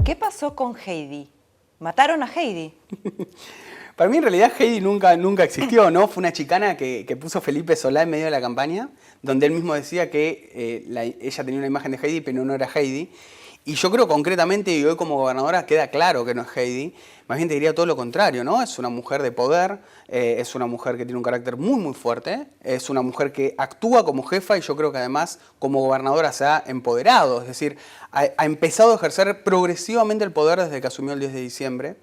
¿Qué pasó con Heidi? ¿Mataron a Heidi? Para mí, en realidad, Heidi nunca existió, ¿no? Fue una chicana que puso Felipe Solá en medio de la campaña, donde él mismo decía que ella tenía una imagen de Heidi, pero no era Heidi. Y yo creo concretamente, y hoy como gobernadora queda claro que no es Heidi, más bien te diría todo lo contrario, ¿no? Es una mujer de poder, es una mujer que tiene un carácter muy fuerte, es una mujer que actúa como jefa y yo creo que además como gobernadora se ha empoderado, es decir, ha empezado a ejercer progresivamente el poder desde que asumió el 10 de diciembre.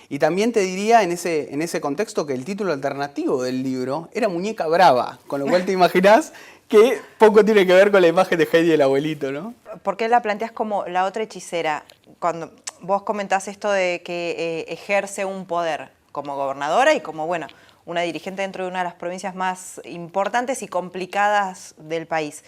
Y también te diría en ese contexto que el título alternativo del libro era Muñeca Brava, con lo cual te imaginás que poco tiene que ver con la imagen de Heidi y el abuelito, ¿no? ¿Por qué la planteas como la otra hechicera? Cuando vos comentás esto de que ejerce un poder como gobernadora y como, bueno, una dirigente dentro de una de las provincias más importantes y complicadas del país.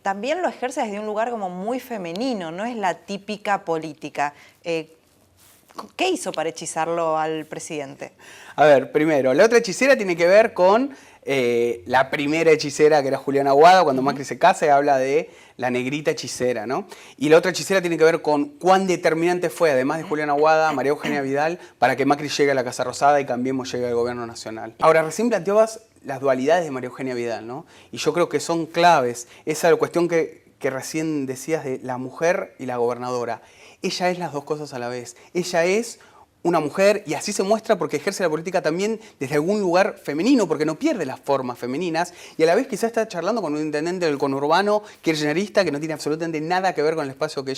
También lo ejerce desde un lugar como muy femenino, no es la típica política. ¿Qué hizo para hechizarlo al presidente? A ver, primero, la otra hechicera tiene que ver con la primera hechicera, que era Juliana Aguada. Cuando Macri se casa, habla de la negrita hechicera, ¿no? Y la otra hechicera tiene que ver con cuán determinante fue, además de Juliana Aguada, María Eugenia Vidal, para que Macri llegue a la Casa Rosada y Cambiemos llegue al gobierno nacional. Ahora, recién planteabas las dualidades de María Eugenia Vidal, ¿no? Y yo creo que son claves. Esa cuestión que recién decías de la mujer y la gobernadora. Ella es las dos cosas a la vez. Ella es una mujer, y así se muestra porque ejerce la política también desde algún lugar femenino, porque no pierde las formas femeninas, y a la vez quizás está charlando con un intendente del conurbano kirchnerista que no tiene absolutamente nada que ver con el espacio que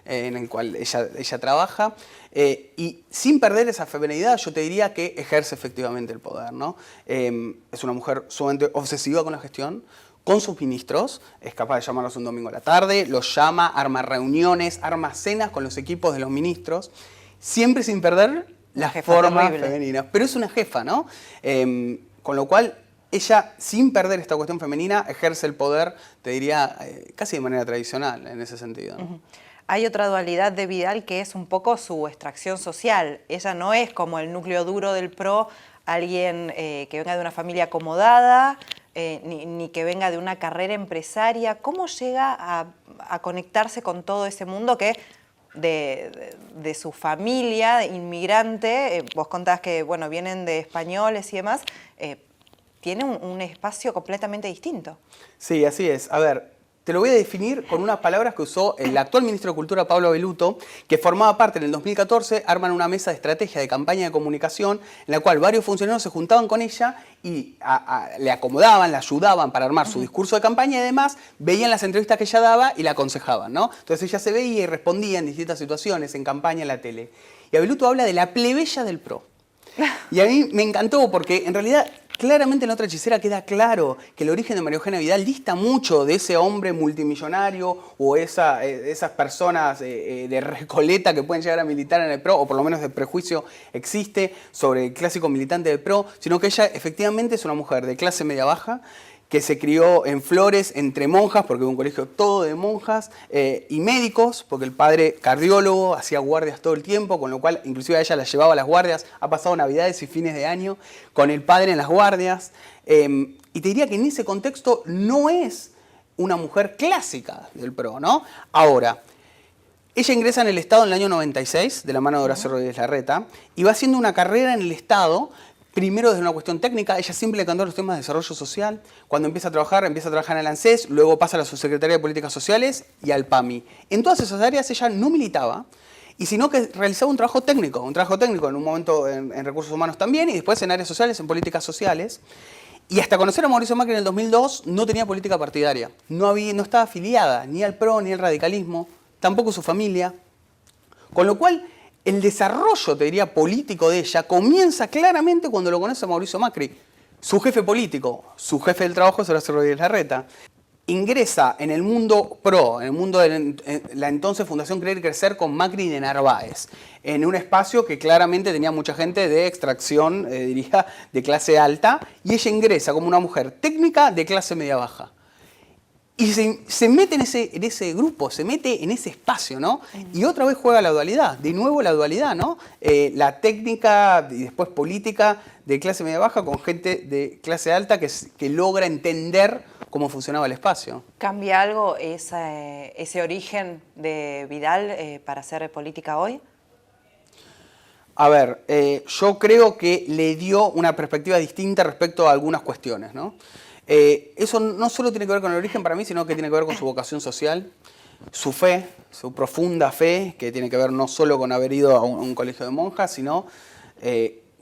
en el cual ella trabaja, y sin perder esa feminidad yo te diría que ejerce efectivamente el poder, ¿no? Es una mujer sumamente obsesiva con la gestión, con sus ministros, es capaz de llamarlos un domingo a la tarde, los llama, arma reuniones, arma cenas con los equipos de los ministros, siempre sin perder las formas femeninas. Pero es una jefa, ¿no? Con lo cual, ella, sin perder esta cuestión femenina, ejerce el poder, te diría, casi de manera tradicional en ese sentido, ¿no? Hay otra dualidad de Vidal que es un poco su extracción social. Ella no es como el núcleo duro del PRO, alguien que venga de una familia acomodada, ni que venga de una carrera empresaria. ¿Cómo llega a conectarse con todo ese mundo que de su familia inmigrante, vos contás que bueno, vienen de españoles y demás, tiene un espacio completamente distinto? Sí, así es. A ver, te lo voy a definir con unas palabras que usó el actual ministro de Cultura, Pablo Belluto, que formaba parte en el 2014, arman una mesa de estrategia de campaña de comunicación en la cual varios funcionarios se juntaban con ella y le acomodaban, la ayudaban para armar su discurso de campaña y además veían las entrevistas que ella daba y la aconsejaban, ¿no? Entonces ella se veía y respondía en distintas situaciones, en campaña, en la tele. Y Belluto habla de la plebeya del PRO. Y a mí me encantó porque en realidad claramente en la otra hechicera queda claro que el origen de María Eugenia Vidal dista mucho de ese hombre multimillonario o esas personas de Recoleta que pueden llegar a militar en el PRO, o por lo menos el prejuicio existe sobre el clásico militante del PRO, sino que ella efectivamente es una mujer de clase media-baja, que se crió en Flores entre monjas, porque hubo un colegio todo de monjas, y médicos, porque el padre cardiólogo, hacía guardias todo el tiempo, con lo cual inclusive a ella la llevaba a las guardias, ha pasado navidades y fines de año con el padre en las guardias, y te diría que en ese contexto no es una mujer clásica del PRO, ¿no? Ahora, ella ingresa en el Estado en el año 96, de la mano de Horacio Rodríguez Larreta, y va haciendo una carrera en el Estado. Primero desde una cuestión técnica, ella siempre le encantó los temas de desarrollo social. Cuando empieza a trabajar en el ANSES, luego pasa a la Subsecretaría de Políticas Sociales y al PAMI. En todas esas áreas ella no militaba, y sino que realizaba un trabajo técnico en un momento en recursos humanos también, y después en áreas sociales, en políticas sociales. Y hasta conocer a Mauricio Macri en el 2002 no tenía política partidaria. No estaba afiliada ni al PRO ni al radicalismo, tampoco su familia. Con lo cual, el desarrollo, te diría, político de ella comienza claramente cuando lo conoce a Mauricio Macri. Su jefe político, su jefe del trabajo es Horacio Rodríguez Larreta. Ingresa en el mundo PRO, en el mundo de la entonces Fundación Creer y Crecer con Macri de Narváez, en un espacio que claramente tenía mucha gente de extracción, diría, de clase alta, y ella ingresa como una mujer técnica de clase media-baja. Y se mete en ese grupo, se mete en ese espacio, ¿no? Y otra vez juega la dualidad, de nuevo la dualidad, ¿no? La técnica y después política de clase media baja con gente de clase alta que logra entender cómo funcionaba el espacio. ¿Cambia algo ese origen de Vidal para hacer política hoy? A ver, yo creo que le dio una perspectiva distinta respecto a algunas cuestiones, ¿no? Eso no solo tiene que ver con el origen para mí, sino que tiene que ver con su vocación social, su fe, su profunda fe, que tiene que ver no solo con haber ido a un colegio de monjas, sino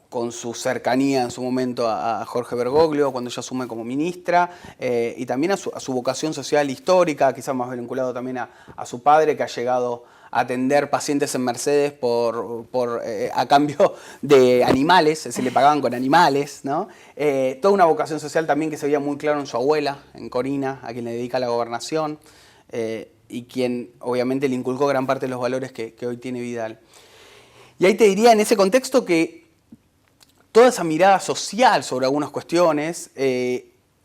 con su cercanía en su momento a Jorge Bergoglio, cuando ella asume como ministra, y también a su vocación social histórica, quizás más vinculado también a su padre, que ha llegado a atender pacientes en Mercedes a cambio de animales, se le pagaban con animales, ¿no? Toda una vocación social también que se veía muy claro en su abuela, en Corina, a quien le dedica la gobernación, y quien obviamente le inculcó gran parte de los valores que hoy tiene Vidal. Y ahí te diría en ese contexto que toda esa mirada social sobre algunas cuestiones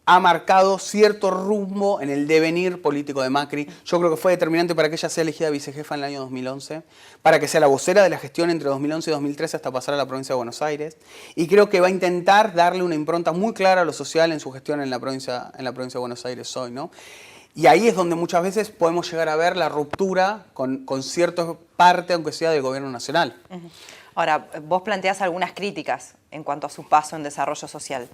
ha marcado cierto rumbo en el devenir político de Macri. Yo creo que fue determinante para que ella sea elegida vicejefa en el año 2011, para que sea la vocera de la gestión entre 2011 y 2013 hasta pasar a la provincia de Buenos Aires. Y creo que va a intentar darle una impronta muy clara a lo social en su gestión en la provincia de Buenos Aires hoy, ¿no? Y ahí es donde muchas veces podemos llegar a ver la ruptura con cierta parte, aunque sea del gobierno nacional. Ahora, vos planteás algunas críticas en cuanto a su paso en desarrollo social.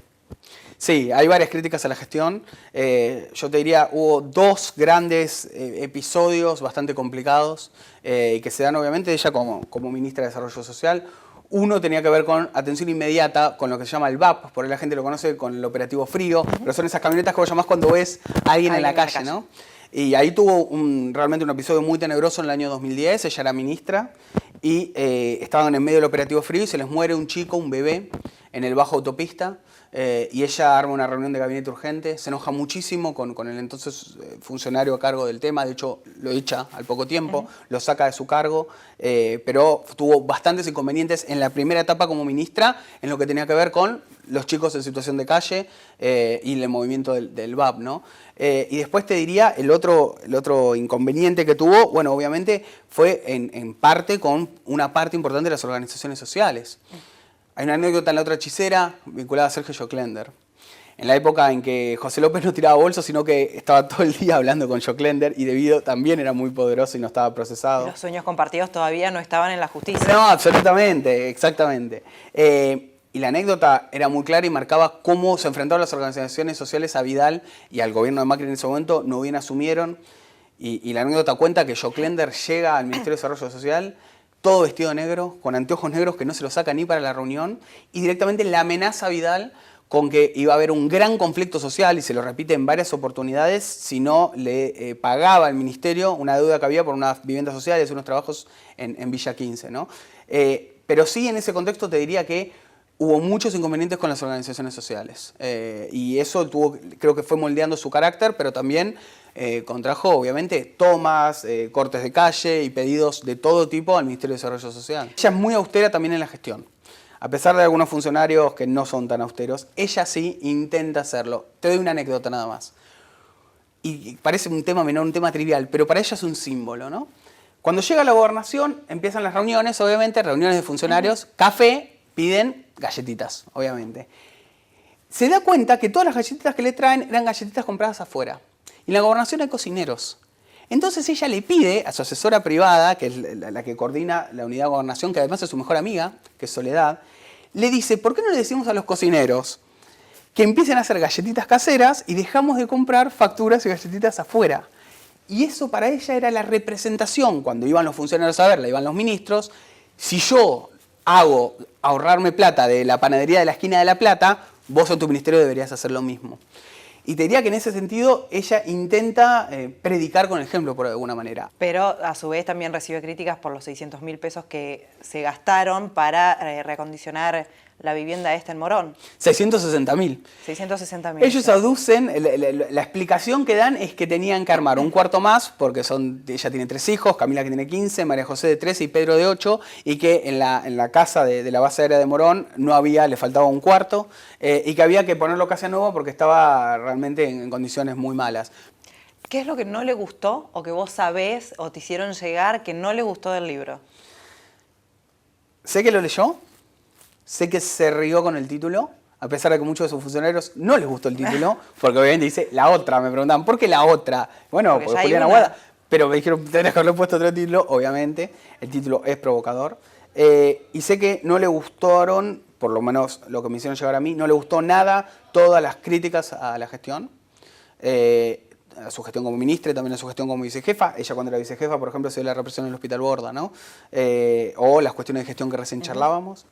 Sí, hay varias críticas a la gestión. Yo te diría, hubo dos grandes episodios bastante complicados que se dan obviamente de ella como ministra de Desarrollo Social. Uno tenía que ver con atención inmediata, con lo que se llama el VAP, por ahí la gente lo conoce con el operativo frío, pero son esas camionetas que vos llamás cuando ves a alguien en la calle, ¿no? Y ahí tuvo realmente un episodio muy tenebroso en el año 2010, ella era ministra, y estaban en medio del operativo frío y se les muere un chico, un bebé, en el bajo autopista, y ella arma una reunión de gabinete urgente, se enoja muchísimo con el entonces funcionario a cargo del tema, de hecho lo echa al poco tiempo, lo saca de su cargo, pero tuvo bastantes inconvenientes en la primera etapa como ministra en lo que tenía que ver con los chicos en situación de calle y el movimiento del VAP, ¿no? Y después te diría, el otro inconveniente que tuvo, bueno, obviamente fue en parte con una parte importante de las organizaciones sociales. Hay una anécdota en La Otra Hechicera vinculada a Sergio Joclender. En la época en que José López no tiraba bolsos, sino que estaba todo el día hablando con Joclender y debido también era muy poderoso y no estaba procesado. Los sueños compartidos todavía no estaban en la justicia. No, absolutamente, exactamente. Y la anécdota era muy clara y marcaba cómo se enfrentaron las organizaciones sociales a Vidal y al gobierno de Macri en ese momento, no bien asumieron. Y la anécdota cuenta que Joclender llega al Ministerio de Desarrollo Social todo vestido de negro, con anteojos negros que no se los saca ni para la reunión, y directamente le amenaza a Vidal con que iba a haber un gran conflicto social, y se lo repite en varias oportunidades, si no le pagaba al ministerio una deuda que había por unas viviendas sociales, unos trabajos en Villa 15, ¿no? Pero sí, en ese contexto te diría que hubo muchos inconvenientes con las organizaciones sociales, y eso creo que fue moldeando su carácter, pero también contrajo, obviamente, tomas, cortes de calle y pedidos de todo tipo al Ministerio de Desarrollo Social. Ella es muy austera también en la gestión. A pesar de algunos funcionarios que no son tan austeros, ella sí intenta hacerlo. Te doy una anécdota nada más. Y parece un tema menor, un tema trivial, pero para ella es un símbolo, ¿no? Cuando llega a la gobernación, empiezan las reuniones, obviamente, reuniones de funcionarios, café, piden galletitas, obviamente. Se da cuenta que todas las galletitas que le traen eran galletitas compradas afuera. Y en la gobernación hay cocineros. Entonces ella le pide a su asesora privada, que es la que coordina la unidad de gobernación, que además es su mejor amiga, que es Soledad, le dice, ¿por qué no le decimos a los cocineros que empiecen a hacer galletitas caseras y dejamos de comprar facturas y galletitas afuera? Y eso para ella era la representación, cuando iban los funcionarios a verla, iban los ministros, si yo hago ahorrarme plata de la panadería de la esquina de La Plata, vos en tu ministerio deberías hacer lo mismo. Y te diría que en ese sentido ella intenta predicar con el ejemplo por alguna manera. Pero a su vez también recibe críticas por los 600.000 pesos que se gastaron para reacondicionar la vivienda esta en Morón. 660.000. 660.000. Ellos aducen, la explicación que dan es que tenían que armar un cuarto más, porque ella tiene 3 hijos, Camila que tiene 15, María José de 13 y Pedro de 8, y que en la casa de la base aérea de Morón le faltaba un cuarto, y que había que ponerlo casi a nuevo porque estaba realmente en condiciones muy malas. ¿Qué es lo que no le gustó o que vos sabés o te hicieron llegar que no le gustó del libro? Sé que lo leyó. Sé que se rió con el título, a pesar de que muchos de sus funcionarios no les gustó el título, porque obviamente dice la otra, me preguntaban, ¿por qué la otra? Bueno, porque Julián Aguada, pero me dijeron, tendrías que haberle puesto otro título, obviamente, el título es provocador, y sé que no le gustaron, por lo menos lo que me hicieron llegar a mí, no le gustó nada todas las críticas a la gestión, a su gestión como ministra y también a su gestión como vicejefa. Ella cuando era vicejefa, por ejemplo, se dio la represión en el Hospital Borda, ¿no? O las cuestiones de gestión que recién charlábamos.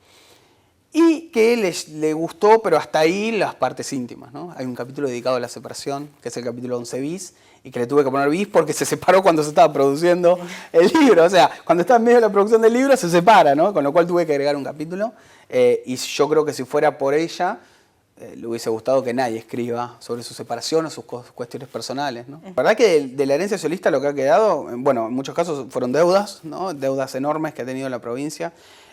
Y que le gustó, pero hasta ahí, las partes íntimas, ¿no? Hay un capítulo dedicado a la separación, que es el capítulo 11 bis, y que le tuve que poner bis porque se separó cuando se estaba produciendo el libro. O sea, cuando está en medio de la producción del libro se separa, ¿no? Con lo cual tuve que agregar un capítulo. Y yo creo que si fuera por ella, le hubiese gustado que nadie escriba sobre su separación o sus cuestiones personales, ¿no? La verdad que de la herencia socialista lo que ha quedado, bueno, en muchos casos fueron deudas, ¿no? Deudas enormes que ha tenido la provincia.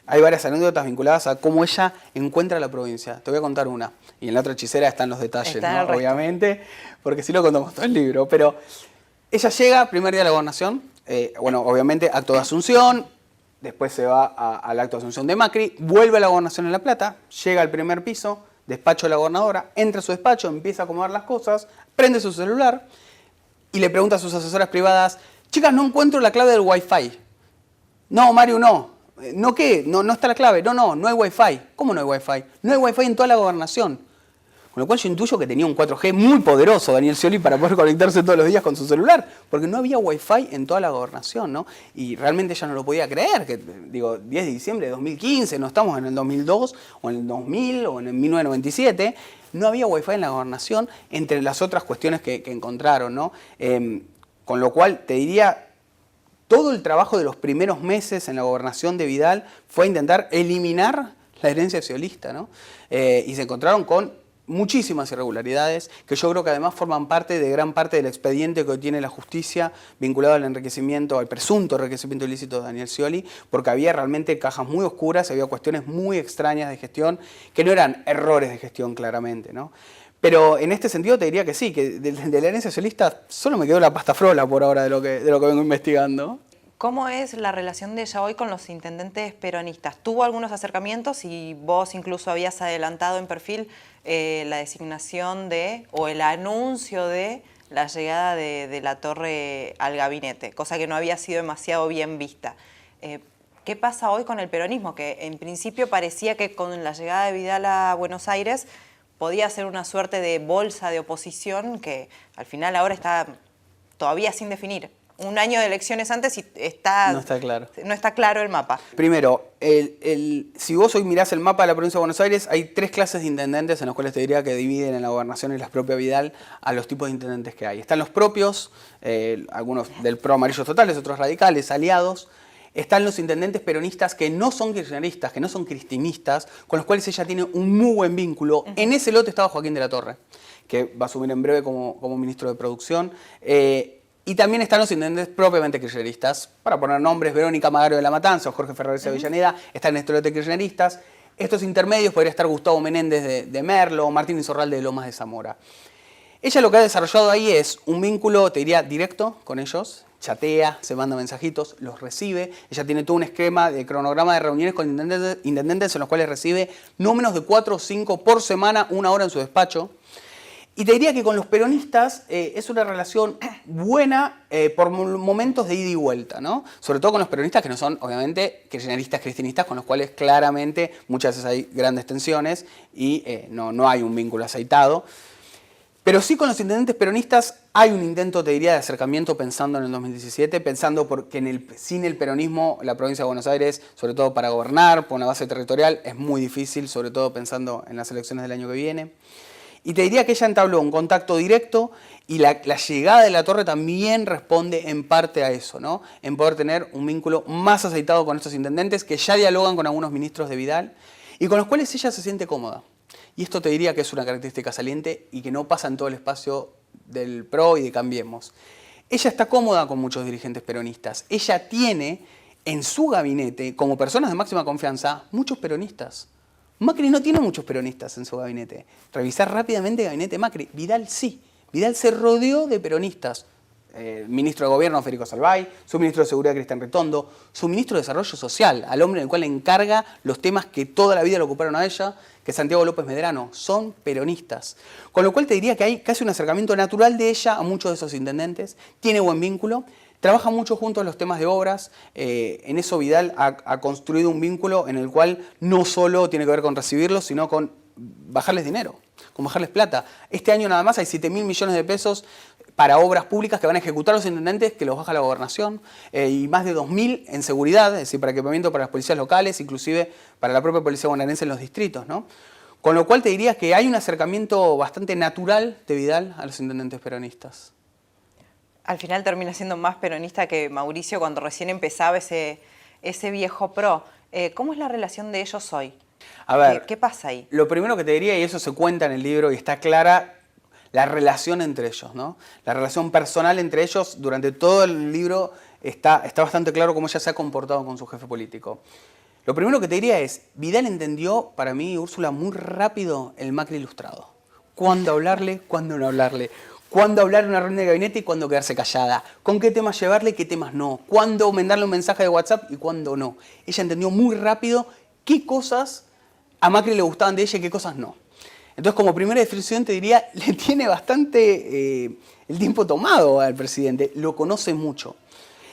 Hay varias anécdotas vinculadas a cómo ella encuentra la provincia. Te voy a contar una. Y en la otra hechicera están los detalles, ¿no? Obviamente, porque si lo contamos todo el libro. Pero ella llega, primer día de la gobernación, bueno, obviamente acto de asunción, después se va al acto de asunción de Macri, vuelve a la gobernación en La Plata, llega al primer piso, despacho de la gobernadora, entra a su despacho, empieza a acomodar las cosas, prende su celular y le pregunta a sus asesoras privadas, chicas, no encuentro la clave del Wi-Fi. No, Mario, no. ¿No qué? No está la clave. No hay Wi-Fi. ¿Cómo no hay Wi-Fi? No hay Wi-Fi en toda la gobernación. Con lo cual yo intuyo que tenía un 4G muy poderoso Daniel Scioli para poder conectarse todos los días con su celular, porque no había Wi-Fi en toda la gobernación, ¿no? Y realmente ella no lo podía creer, que digo, 10 de diciembre de 2015, no estamos en el 2002, o en el 2000, o en el 1997, no había Wi-Fi en la gobernación, entre las otras cuestiones que encontraron, ¿no? Con lo cual, te diría, todo el trabajo de los primeros meses en la gobernación de Vidal fue intentar eliminar la herencia sciolista, ¿no? Y se encontraron con muchísimas irregularidades que yo creo que además forman parte de gran parte del expediente que hoy tiene la justicia vinculado al enriquecimiento, al presunto enriquecimiento ilícito de Daniel Scioli, porque había realmente cajas muy oscuras, había cuestiones muy extrañas de gestión que no eran errores de gestión claramente, ¿no? Pero en este sentido te diría que sí, que de la herencia sciolista solo me quedó la pasta frola por ahora de lo que vengo investigando. ¿Cómo es la relación de ella hoy con los intendentes peronistas? ¿Tuvo algunos acercamientos y vos incluso habías adelantado en perfil la designación o el anuncio de la llegada de Latorre al gabinete, cosa que no había sido demasiado bien vista? ¿Qué pasa hoy con el peronismo? Que en principio parecía que con la llegada de Vidal a Buenos Aires podía ser una suerte de bolsa de oposición que al final ahora está todavía sin definir. Un año de elecciones antes y no está claro el mapa. Primero, si vos hoy mirás el mapa de la provincia de Buenos Aires, hay 3 clases de intendentes en los cuales te diría que dividen en la gobernación y la propia Vidal a los tipos de intendentes que hay. Están los propios, algunos del PRO amarillos totales, otros radicales, aliados. Están los intendentes peronistas que no son kirchneristas, que no son cristinistas, con los cuales ella tiene un muy buen vínculo. En ese lote estaba Joaquín de la Torre, que va a asumir en breve como ministro de Producción. Y también están los intendentes propiamente kirchneristas, para poner nombres, Verónica Magaro de la Matanza o Jorge Ferrer de Avellaneda, están en este lote kirchneristas. Estos intermedios podría estar Gustavo Menéndez de Merlo, Martín Insorralde de Lomas de Zamora. Ella lo que ha desarrollado ahí es un vínculo, te diría, directo con ellos, chatea, se manda mensajitos, los recibe. Ella tiene todo un esquema de cronograma de reuniones con intendentes en los cuales recibe no menos de 4 o 5 por semana, 1 hora en su despacho. Y te diría que con los peronistas es una relación buena por momentos de ida y vuelta, ¿no? Sobre todo con los peronistas que no son, obviamente, kirchneristas, cristinistas, con los cuales claramente muchas veces hay grandes tensiones y no hay un vínculo aceitado. Pero sí con los intendentes peronistas hay un intento, te diría, de acercamiento pensando en el 2017, pensando porque sin el peronismo la provincia de Buenos Aires, sobre todo para gobernar, por una base territorial, es muy difícil, sobre todo pensando en las elecciones del año que viene. Y te diría que ella entabló un contacto directo y la llegada de la Torre también responde en parte a eso, ¿no? En poder tener un vínculo más aceitado con estos intendentes que ya dialogan con algunos ministros de Vidal y con los cuales ella se siente cómoda. Y esto te diría que es una característica saliente y que no pasa en todo el espacio del PRO y de Cambiemos. Ella está cómoda con muchos dirigentes peronistas. Ella tiene en su gabinete, como personas de máxima confianza, muchos peronistas. Macri no tiene muchos peronistas en su gabinete. Revisar rápidamente el gabinete de Macri. Vidal sí. Vidal se rodeó de peronistas. ministro de Gobierno Federico Salvay, su ministro de Seguridad Cristian Ritondo, su ministro de Desarrollo Social, al hombre en el cual le encarga los temas que toda la vida le ocuparon a ella, que es Santiago López Medrano, son peronistas. Con lo cual te diría que hay casi un acercamiento natural de ella a muchos de esos intendentes, tiene buen vínculo, trabaja mucho juntos en los temas de obras, en eso Vidal ha construido un vínculo en el cual no solo tiene que ver con recibirlos, sino con bajarles dinero, con bajarles plata. Este año nada más hay 7.000 millones de pesos para obras públicas que van a ejecutar los intendentes, que los baja la gobernación, y más de 2.000 en seguridad, es decir, para equipamiento para las policías locales, inclusive para la propia policía bonaerense en los distritos, ¿no? Con lo cual te diría que hay un acercamiento bastante natural de Vidal a los intendentes peronistas. Al final termina siendo más peronista que Mauricio cuando recién empezaba ese viejo PRO. ¿Cómo es la relación de ellos hoy? A ver, ¿Qué pasa ahí? Lo primero que te diría, y eso se cuenta en el libro y está clara, la relación entre ellos, ¿no? La relación personal entre ellos, durante todo el libro está bastante claro cómo ella se ha comportado con su jefe político. Lo primero que te diría es, Vidal entendió, para mí, Úrsula, muy rápido el Macri ilustrado. Cuándo hablarle, cuándo no hablarle. Cuándo hablar en una reunión de gabinete y cuándo quedarse callada. Con qué temas llevarle y qué temas no. Cuándo mandarle un mensaje de WhatsApp y cuándo no. Ella entendió muy rápido qué cosas a Macri le gustaban de ella y qué cosas no. Entonces, como primera definición te diría, le tiene bastante el tiempo tomado al presidente, lo conoce mucho.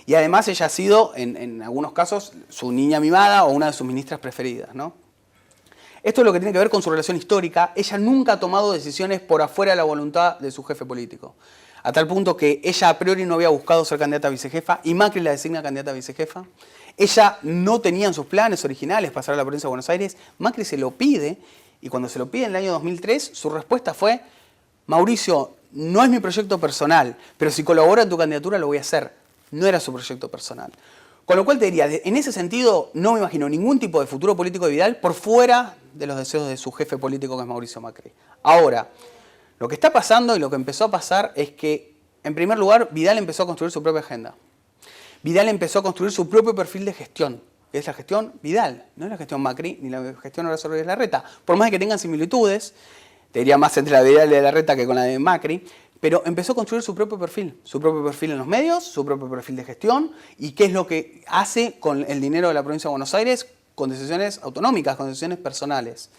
Y además ella ha sido, en algunos casos, su niña mimada o una de sus ministras preferidas, ¿no? Esto es lo que tiene que ver con su relación histórica. Ella nunca ha tomado decisiones por afuera de la voluntad de su jefe político. A tal punto que ella a priori no había buscado ser candidata a vicejefa y Macri la designa candidata a vicejefa. Ella no tenía en sus planes originales pasar a la provincia de Buenos Aires. Macri se lo pide. Y cuando se lo pide en el año 2003, su respuesta fue, Mauricio, no es mi proyecto personal, pero si colabora en tu candidatura lo voy a hacer. No era su proyecto personal. Con lo cual te diría, en ese sentido, no me imagino ningún tipo de futuro político de Vidal por fuera de los deseos de su jefe político, que es Mauricio Macri. Ahora, lo que está pasando y lo que empezó a pasar es que, en primer lugar, Vidal empezó a construir su propia agenda. Vidal empezó a construir su propio perfil de gestión. Es la gestión Vidal, no es la gestión Macri ni la gestión Horacio Rodríguez Larreta. Por más que tengan similitudes, te diría más entre la de Vidal y de Larreta que con la de Macri, pero empezó a construir su propio perfil en los medios, su propio perfil de gestión y qué es lo que hace con el dinero de la provincia de Buenos Aires con decisiones autonómicas, con decisiones personales.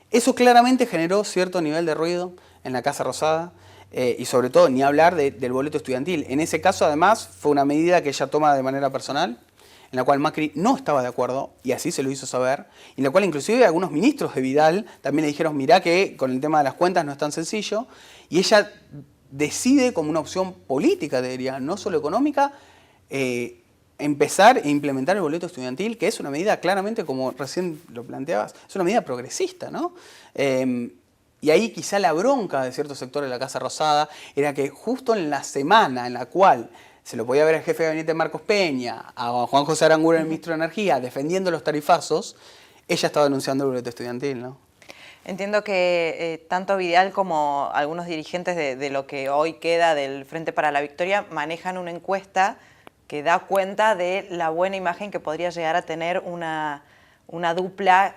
Eso claramente generó cierto nivel de ruido en la Casa Rosada y sobre todo ni hablar del boleto estudiantil. En ese caso además fue una medida que ella toma de manera personal, en la cual Macri no estaba de acuerdo, y así se lo hizo saber, y en la cual inclusive algunos ministros de Vidal también le dijeron, mirá que con el tema de las cuentas no es tan sencillo, y ella decide como una opción política, te diría, no solo económica, empezar e implementar el boleto estudiantil, que es una medida claramente, como recién lo planteabas, es una medida progresista, ¿no? Y ahí quizá la bronca de ciertos sectores de la Casa Rosada era que justo en la semana en la cual se lo podía ver al jefe de gabinete Marcos Peña, a Juan José Aranguren, el ministro de Energía, defendiendo los tarifazos, ella estaba denunciando el boleto estudiantil, ¿no? Entiendo que tanto Vidal como algunos dirigentes de lo que hoy queda del Frente para la Victoria manejan una encuesta que da cuenta de la buena imagen que podría llegar a tener una dupla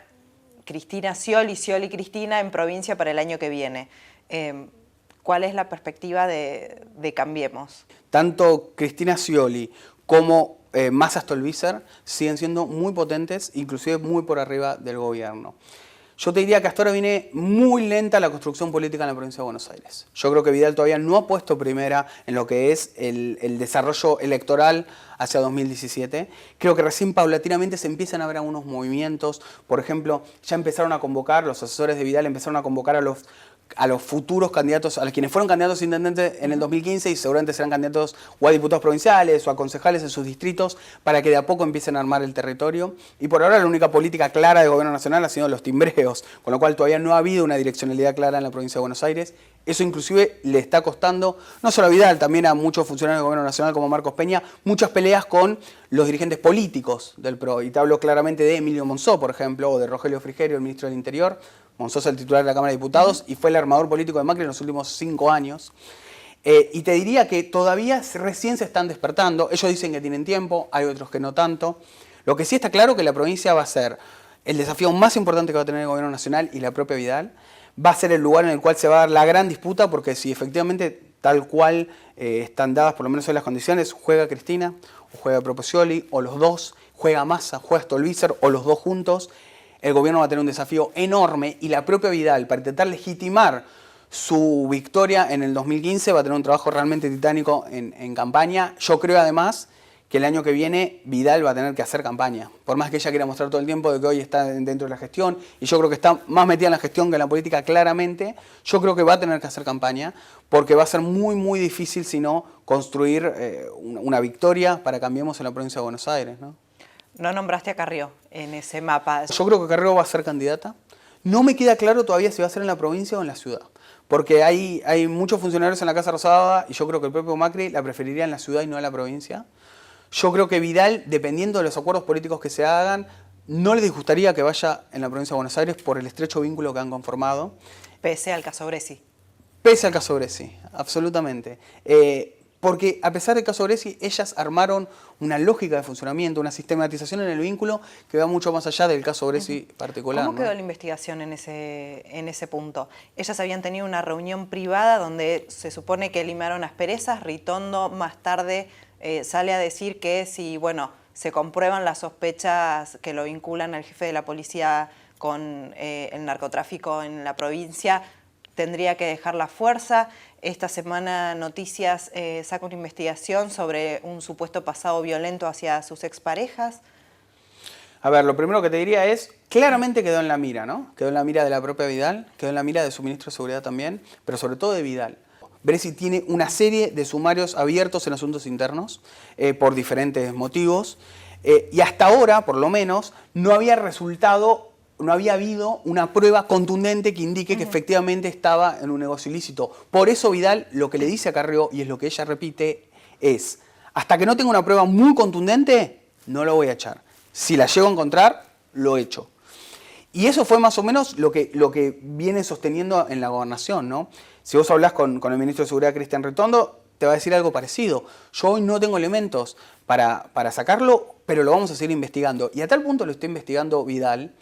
Cristina Scioli, Scioli Cristina en provincia para el año que viene. ¿Cuál es la perspectiva de Cambiemos? Tanto Cristina Scioli como Massa Stolbizer siguen siendo muy potentes, inclusive muy por arriba del gobierno. Yo te diría que hasta ahora viene muy lenta la construcción política en la provincia de Buenos Aires. Yo creo que Vidal todavía no ha puesto primera en lo que es el desarrollo electoral hacia 2017. Creo que recién paulatinamente se empiezan a ver algunos movimientos. Por ejemplo, ya empezaron a convocar, los asesores de Vidal empezaron a convocar a los futuros candidatos, a los quienes fueron candidatos a intendentes en el 2015 y seguramente serán candidatos o a diputados provinciales o a concejales en sus distritos para que de a poco empiecen a armar el territorio. Y por ahora la única política clara del gobierno nacional ha sido los timbreos, con lo cual todavía no ha habido una direccionalidad clara en la provincia de Buenos Aires. Eso inclusive le está costando, no solo a Vidal, también a muchos funcionarios del gobierno nacional como Marcos Peña, muchas peleas con los dirigentes políticos del PRO. Y te hablo claramente de Emilio Monzó, por ejemplo, o de Rogelio Frigerio, el ministro del Interior. Monzó es el titular de la Cámara de Diputados y fue el armador político de Macri en los últimos 5 años. Y te diría que todavía recién se están despertando. Ellos dicen que tienen tiempo, hay otros que no tanto. Lo que sí está claro es que la provincia va a ser el desafío más importante que va a tener el gobierno nacional y la propia Vidal. Va a ser el lugar en el cual se va a dar la gran disputa, porque si efectivamente tal cual están dadas, por lo menos en las condiciones, juega Cristina o juega Proposioli, o los dos, juega Massa, juega Stolbizer, o los dos juntos. El gobierno va a tener un desafío enorme y la propia Vidal, para intentar legitimar su victoria en el 2015, va a tener un trabajo realmente titánico en campaña. Yo creo además que el año que viene Vidal va a tener que hacer campaña. Por más que ella quiera mostrar todo el tiempo de que hoy está dentro de la gestión, y yo creo que está más metida en la gestión que en la política claramente, yo creo que va a tener que hacer campaña, porque va a ser muy, muy difícil, si no, construir una victoria para Cambiemos en la provincia de Buenos Aires, ¿no? No nombraste a Carrió en ese mapa. Yo creo que Carrió va a ser candidata. No me queda claro todavía si va a ser en la provincia o en la ciudad. Porque hay muchos funcionarios en la Casa Rosada y yo creo que el propio Macri la preferiría en la ciudad y no en la provincia. Yo creo que Vidal, dependiendo de los acuerdos políticos que se hagan, no le disgustaría que vaya en la provincia de Buenos Aires por el estrecho vínculo que han conformado. Pese al caso Bressi. Pese al caso Bressi, absolutamente. Porque a pesar del caso Bressi, ellas armaron una lógica de funcionamiento, una sistematización en el vínculo que va mucho más allá del caso Bressi particular. ¿Cómo quedó la investigación en ese punto? Ellas habían tenido una reunión privada donde se supone que limaron asperezas. Ritondo más tarde sale a decir que si, bueno, se comprueban las sospechas que lo vinculan al jefe de la policía con el narcotráfico en la provincia, tendría que dejar la fuerza. Esta semana Noticias saca una investigación sobre un supuesto pasado violento hacia sus exparejas. A ver, lo primero que te diría es, claramente quedó en la mira, ¿no? Quedó en la mira de la propia Vidal, quedó en la mira de su ministro de Seguridad también, pero sobre todo de Vidal. Bressi tiene una serie de sumarios abiertos en asuntos internos por diferentes motivos y hasta ahora, por lo menos, no había habido una prueba contundente que indique que efectivamente estaba en un negocio ilícito. Por eso Vidal lo que le dice a Carrió, y es lo que ella repite, es, hasta que no tenga una prueba muy contundente, no lo voy a echar. Si la llego a encontrar, lo echo. Y eso fue más o menos lo que viene sosteniendo en la gobernación, ¿no? Si vos hablás con el ministro de Seguridad, Cristian Ritondo, te va a decir algo parecido. Yo hoy no tengo elementos para sacarlo, pero lo vamos a seguir investigando. Y a tal punto lo está investigando Vidal,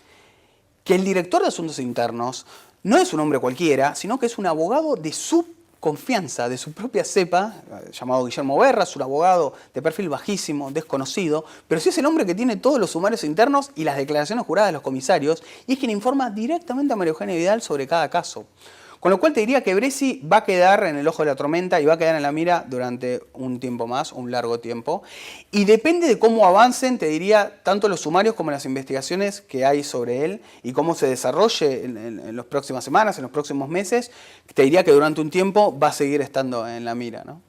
que el director de Asuntos Internos no es un hombre cualquiera, sino que es un abogado de su confianza, de su propia cepa, llamado Guillermo Berras, un abogado de perfil bajísimo, desconocido, pero sí es el hombre que tiene todos los sumarios internos y las declaraciones juradas de los comisarios, y es quien informa directamente a María Eugenia Vidal sobre cada caso. Con lo cual te diría que Bressi va a quedar en el ojo de la tormenta y va a quedar en la mira durante un tiempo más, un largo tiempo. Y depende de cómo avancen, te diría, tanto los sumarios como las investigaciones que hay sobre él y cómo se desarrolle en las próximas semanas, en los próximos meses, te diría que durante un tiempo va a seguir estando en la mira, ¿no?